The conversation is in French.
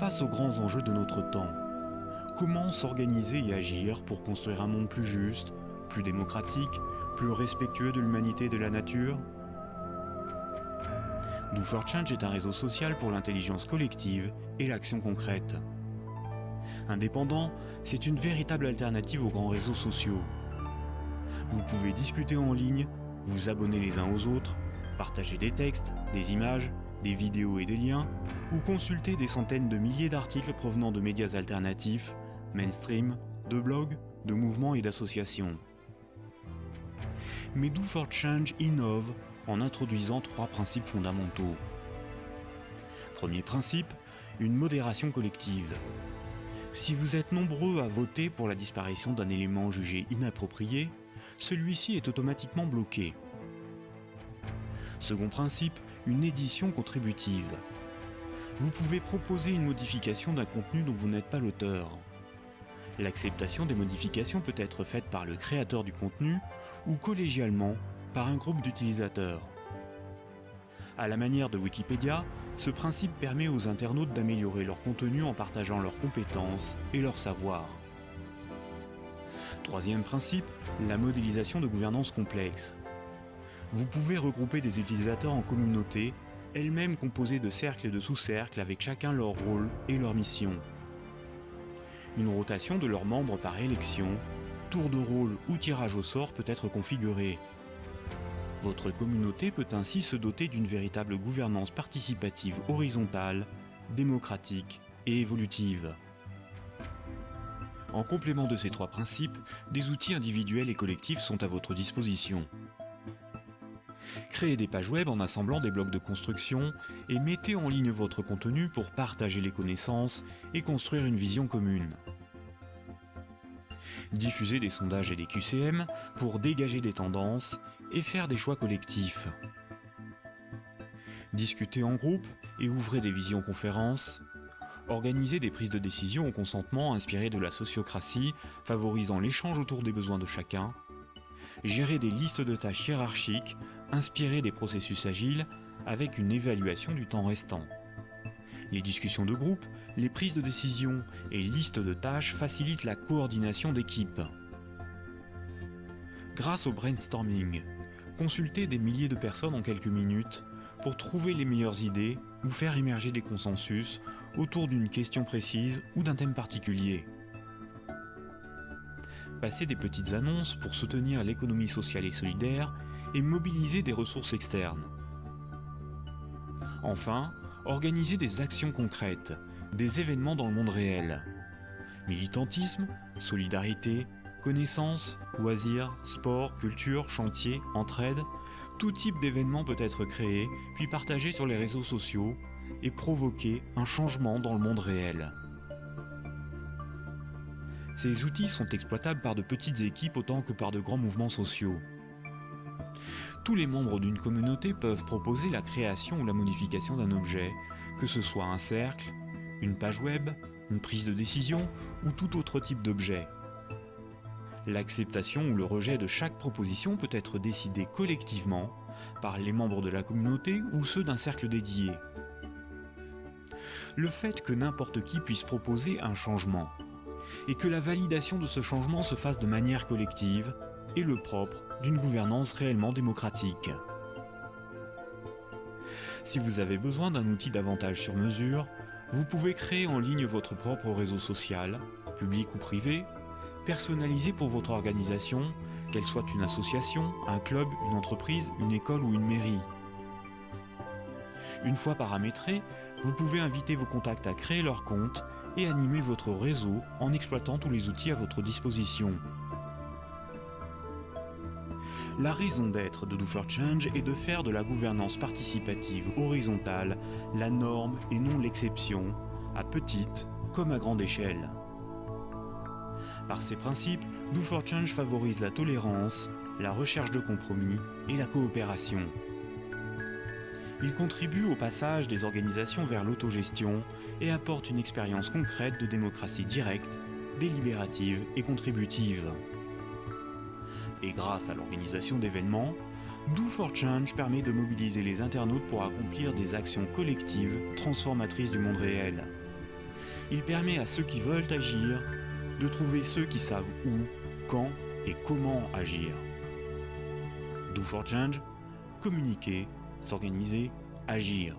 Face aux grands enjeux de notre temps, comment s'organiser et agir pour construire un monde plus juste, plus démocratique, plus respectueux de l'humanité et de la nature? Do4Change est un réseau social pour l'intelligence collective et l'action concrète. Indépendant, c'est une véritable alternative aux grands réseaux sociaux. Vous pouvez discuter en ligne, vous abonner les uns aux autres, partager des textes, des images, des vidéos et des liens, ou consulter des centaines de milliers d'articles provenant de médias alternatifs, mainstream, de blogs, de mouvements et d'associations. Mais Do4Change innove en introduisant 3 principes fondamentaux. Premier principe, une modération collective. Si vous êtes nombreux à voter pour la disparition d'un élément jugé inapproprié, celui-ci est automatiquement bloqué. Second principe, une édition contributive. Vous pouvez proposer une modification d'un contenu dont vous n'êtes pas l'auteur. L'acceptation des modifications peut être faite par le créateur du contenu ou collégialement par un groupe d'utilisateurs. À la manière de Wikipédia, ce principe permet aux internautes d'améliorer leur contenu en partageant leurs compétences et leur savoir. Troisième principe, la modélisation de gouvernance complexe. Vous pouvez regrouper des utilisateurs en communautés, elles-mêmes composées de cercles et de sous-cercles avec chacun leur rôle et leur mission. Une rotation de leurs membres par élection, tour de rôle ou tirage au sort peut être configurée. Votre communauté peut ainsi se doter d'une véritable gouvernance participative horizontale, démocratique et évolutive. En complément de ces 3 principes, des outils individuels et collectifs sont à votre disposition. Créez des pages web en assemblant des blocs de construction et mettez en ligne votre contenu pour partager les connaissances et construire une vision commune. Diffusez des sondages et des QCM pour dégager des tendances et faire des choix collectifs. Discutez en groupe et ouvrez des visioconférences. Organisez des prises de décision au consentement inspirées de la sociocratie, favorisant l'échange autour des besoins de chacun. Gérez des listes de tâches hiérarchiques, inspirées des processus agiles, avec une évaluation du temps restant. Les discussions de groupe, les prises de décision et listes de tâches facilitent la coordination d'équipe. Grâce au brainstorming, consultez des milliers de personnes en quelques minutes pour trouver les meilleures idées ou faire émerger des consensus autour d'une question précise ou d'un thème particulier. Passez des petites annonces pour soutenir l'économie sociale et solidaire et mobiliser des ressources externes. Enfin, organisez des actions concrètes, des événements dans le monde réel. Militantisme, solidarité, connaissances, loisirs, sport, culture, chantier, entraide, tout type d'événement peut être créé, puis partagé sur les réseaux sociaux et provoquer un changement dans le monde réel. Ces outils sont exploitables par de petites équipes autant que par de grands mouvements sociaux. Tous les membres d'une communauté peuvent proposer la création ou la modification d'un objet, que ce soit un cercle, une page web, une prise de décision ou tout autre type d'objet. L'acceptation ou le rejet de chaque proposition peut être décidé collectivement par les membres de la communauté ou ceux d'un cercle dédié. Le fait que n'importe qui puisse proposer un changement et que la validation de ce changement se fasse de manière collective est le propre d'une gouvernance réellement démocratique. Si vous avez besoin d'un outil davantage sur mesure, vous pouvez créer en ligne votre propre réseau social, public ou privé, personnalisé pour votre organisation, qu'elle soit une association, un club, une entreprise, une école ou une mairie. Une fois paramétré, vous pouvez inviter vos contacts à créer leur compte et animer votre réseau en exploitant tous les outils à votre disposition. La raison d'être de Do4Change est de faire de la gouvernance participative horizontale la norme et non l'exception, à petite comme à grande échelle. Par ces principes, Do4Change favorise la tolérance, la recherche de compromis et la coopération. Il contribue au passage des organisations vers l'autogestion et apporte une expérience concrète de démocratie directe, délibérative et contributive. Et grâce à l'organisation d'événements, Do4Change permet de mobiliser les internautes pour accomplir des actions collectives transformatrices du monde réel. Il permet à ceux qui veulent agir de trouver ceux qui savent où, quand et comment agir. Do for Change, communiquer, s'organiser, agir.